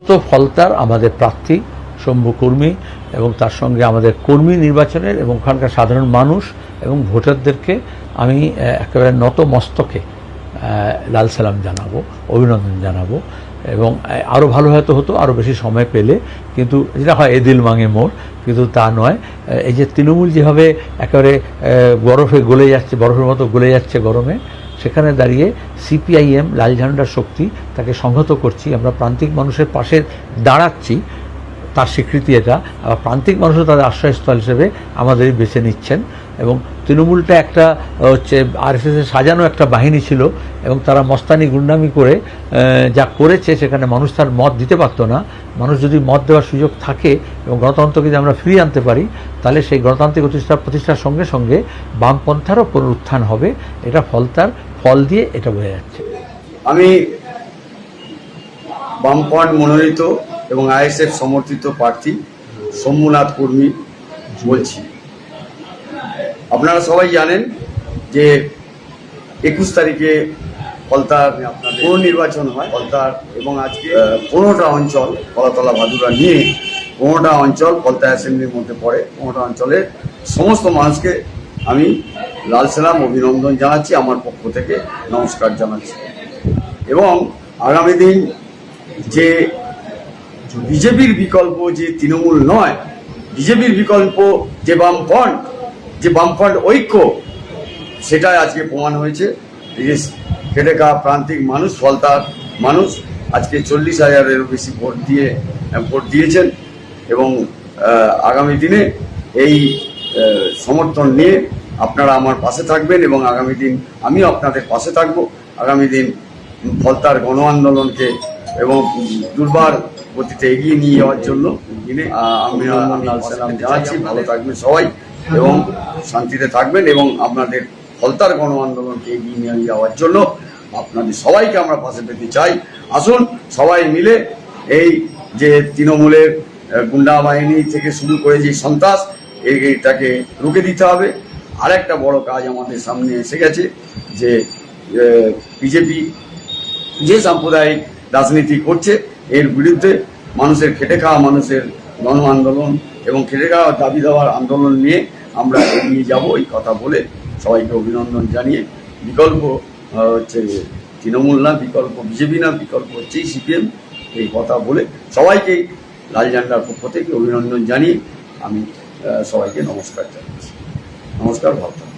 তো ফলতার আমাদের প্রার্থী শম্ভু কর্মী এবং তার সঙ্গে আমাদের কর্মী নির্বাচনের এবং ওখানকার সাধারণ মানুষ এবং ভোটারদেরকে আমি একেবারে নত মস্তকে লাল সালাম জানাবো, অভিনন্দন জানাবো। এবং আরও ভালো হয়তো হতো আরও বেশি সময় পেলে, কিন্তু যেটা হয় এদিল মাঙে মোড়, কিন্তু তা নয়। এই যে তৃণমূল যেভাবে একেবারে বরফে গলে যাচ্ছে, বরফের মতো গলে যাচ্ছে গরমে, সেখানে দাঁড়িয়ে সিপিআইএম লাল ঝান্ডার শক্তি তাকে সংহত করছি, আমরা প্রান্তিক মানুষের পাশে দাঁড়াচ্ছি, তার স্বীকৃতি এটা। আবার প্রান্তিক মানুষও তাদের আশ্রয়স্থল হিসেবে আমাদেরই বেছে নিচ্ছেন। এবং তৃণমূলটা একটা হচ্ছে আরএসএসের সাজানো একটা বাহিনী ছিল এবং তারা মস্তানি গুন্ডামি করে যা করেছে, সেখানে মানুষ তার মত দিতে পারতো না। মানুষ যদি মত দেওয়ার সুযোগ থাকে এবং গণতন্ত্রকে যদি আমরা ফিরিয়ে আনতে পারি, তাহলে সেই গণতান্ত্রিক প্রতিষ্ঠার সঙ্গে সঙ্গে বামপন্থারও পুনরুত্থান হবে। এটা ফলতার ফল দিয়ে এটা বোঝা যাচ্ছে। আমি বামপন্থ মনোনীত এবং আইএসএফ সমর্থিত প্রার্থী শম্ভুনাথ কর্মী বলছি। আপনারা সবাই জানেন যে 21 তারিখে ফলতার পুনর্নির্বাচন হয়। ফলতার এবং আজকে 15টা অঞ্চল কলাতলা ভাদুরা নিয়ে 15টা অঞ্চল ফলতা অ্যাসেম্বলির মধ্যে পড়ে। 15টা অঞ্চলের সমস্ত মানুষকে আমি লাল সালাম অভিনন্দন জানাচ্ছি, আমার পক্ষ থেকে নমস্কার জানাচ্ছি। এবং আগামী দিন যে বিজেপির বিকল্প যে তৃণমূল নয়, বিজেপির বিকল্প যে বামফ্রন্ট ঐক্য, সেটাই আজকে প্রমাণ হয়েছে। খেটে খাওয়া প্রান্তিক মানুষ, ফলতার মানুষ আজকে 40,000-এরও বেশি ভোট দিয়েছেন। এবং আগামী দিনে এই সমর্থন নিয়ে আপনারা আমার পাশে থাকবেন এবং আগামী দিন আমিও আপনাদের পাশে থাকব। আগামী দিন ফলতার গণ আন্দোলনকে এবং দুর্বার গতিতে এগিয়ে নিয়ে যাওয়ার জন্য আমি জানাচ্ছি। ভালো থাকবেন সবাই এবং শান্তিতে থাকবেন এবং আপনাদের ফলতার গণ আন্দোলনকে এগিয়ে নিয়ে যাওয়ার জন্য আপনাদের সবাইকে আমরা পাশে পেতে চাই। আসুন সবাই মিলে এই যে তৃণমূলের গুন্ডা বাহিনী থেকে শুরু করে যে সন্ত্রাস, এইটাকে রুখে দিতে হবে। আরেকটা বড় কাজ আমাদের সামনে এসে গেছে, যে বিজেপি যে সাম্প্রদায়িক রাজনীতি করছে, এর বিরুদ্ধে মানুষের খেটে খাওয়া মানুষের গণ আন্দোলন এবং খেটে খাওয়া দাবি দেওয়ার আন্দোলন নিয়ে আমরা এগিয়ে যাব। এই কথা বলে সবাইকে অভিনন্দন জানিয়ে, বিকল্প হচ্ছে তৃণমূল না, বিকল্প বিজেপি না, বিকল্প হচ্ছেই সিপিএম, এই কথা বলে সবাইকেই লাল ঝান্ডার পক্ষ থেকে অভিনন্দন জানিয়ে আমি সবাইকে নমস্কার জানাচ্ছি। নমস্কার, ভালো থাকুন।